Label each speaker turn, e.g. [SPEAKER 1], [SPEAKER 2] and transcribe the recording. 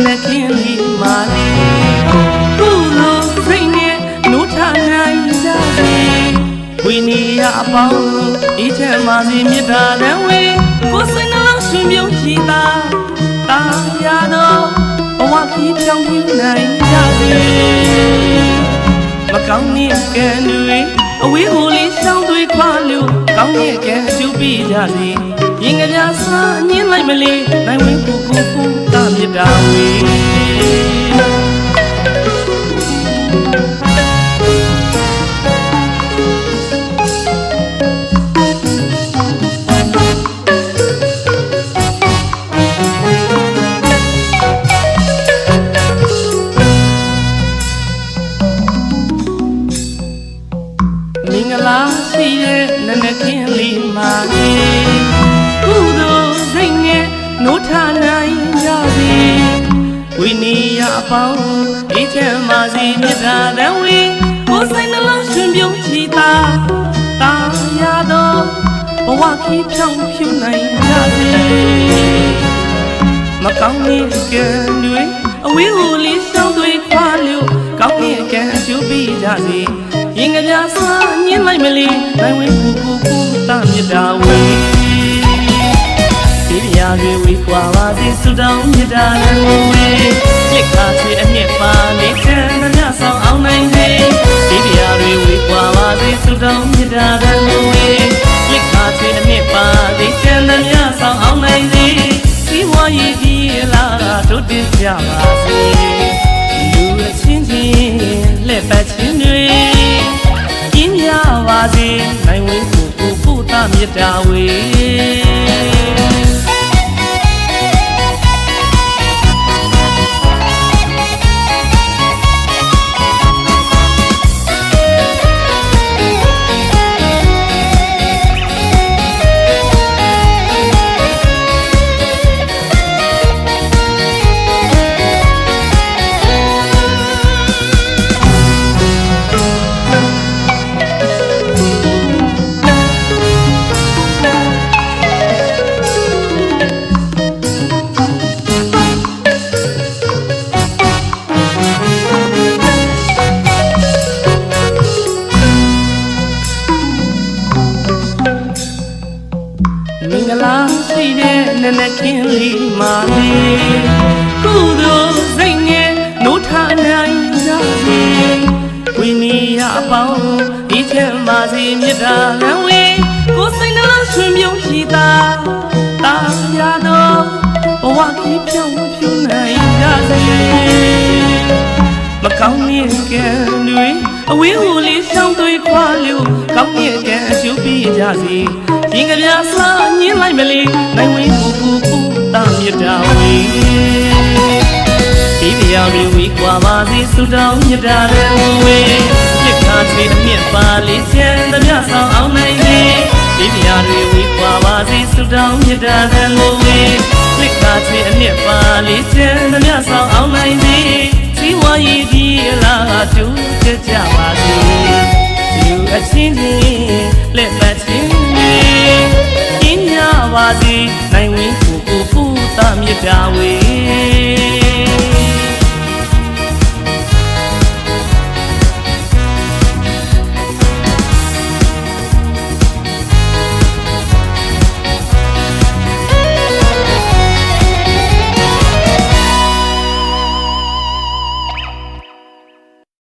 [SPEAKER 1] နဲ့ခင်းလီမာလီကုလိုစိတ်နဲ့နှုတ်ထနိုင်ကြစေဝိနည်းအပေါင်းအေးချမ်းပါစေမေတ္တာနဲ့ဝေကိုယ်စိတ်နှလုံးရှင်ပြုံးကြည်သာတာယာတော့ဘဝကြီးပြောင်းပြနိုင်ကြစေမကောင်းတဲ့ကံတွေအဝေးကိုလေးရှောင်းသွေးခွာလို့ကောင်းတဲ့ကံအကျိုးပေးကြစေရင်ကြပြစားအငင်းလိုက်မလေးနိုင်ဝင်းကိုတာမြတ်တာဝေမင်္ဂလာရှိတဲ့နနက်ခင်းလေးမှာကုသိုလ်စိတ်နဲ့နှုတ်ထနိုင်ကြစေဝိနည်းအပေါင်းအေးချမ်းပါစေမေတ္တာတန်ဝေကိုယ်စိတ်နှလုံးရှင်ပြုံးကြည်သာတာယာတော့ဘဝကြီးဖြောင်းဖြူနိုင်ကြစေမကောင်းတဲ့ကံတွေအဝေးကိုလေးရှောင်းသွေးခွာလို့ကောင်းတဲ့ကံအကျိုးပေးကြစေရင်ကြပြစားညင်းလိုက်မလေးနိုင်ဝင်းကိုတာမြတ်တာဝေဒီပြာတွေဝေကွာပါစေဆုတောင်းမြတ်တာဝေလစ်ခါချေအနှစ်ပါလေးချမ်းသမျှဆောင်အောင်နိုင်စေဒီပြာတွေဝေကွာပါစေဆုတောင်းမြတ်တာဝေလစ်ခါချေအနှစ်ပါလေးချမ်းသမျှဆောင်အောင်နိုင်စေဒီဝါရီဒီလာတို့တင်ကြပါစေလူအချင်းချင်းလက်ပတ်ချင်းတွေပါစေနိုင်ဝင်းကိုတာမြတ်တာဝေမင်္ဂလာရှိတဲ့နနက်ခင်းလေးမှာကုသိုလ်စိတ်နဲ့နှုတ်ထနိုင်ကြစေဝိနည်းအပေါင်းအေးချမ်းပါစေမေတ္တာလမ်းဝေကိုယ်စိတ်နှလုံးရှင်ပြုံးကြည်သာတာယာတော့ဘဝကြီးပြောင်းဖြူနိုင်ကြစေမကောင်းတဲ့ကံတွေအဝေးကိုလေးရှောင်းသွေးခွာလို့ကောင်းတဲ့ကံအကျိုးပေးကြစေရင်ကြပြစားညင်းလိုက်မလေးနိုင်ဝင်းကိုတာမြတ်တာဝေဒီပြာတွေဝေကွာပါစေဆုတောင်းမြတ်တာဝေလစ်ခါချေအမြင့်ပါလေးချမ်းသမျှဆောင်အောင်နိုင်စေဒီပြာတွေဝေကွာပါစေဆုတောင်းမြတ်တာဝေလစ်ခါချေအမြင့်ပါလေးချမ်းသမျှဆောင်အောင်နိုင်စေဒီဝါရီဒီလာတူကြပါစေလူအချင်းချင်းလက်ပတ်ချင်းပါစေနိုင်ဝင်းကိုတာမြတ်တာဝေ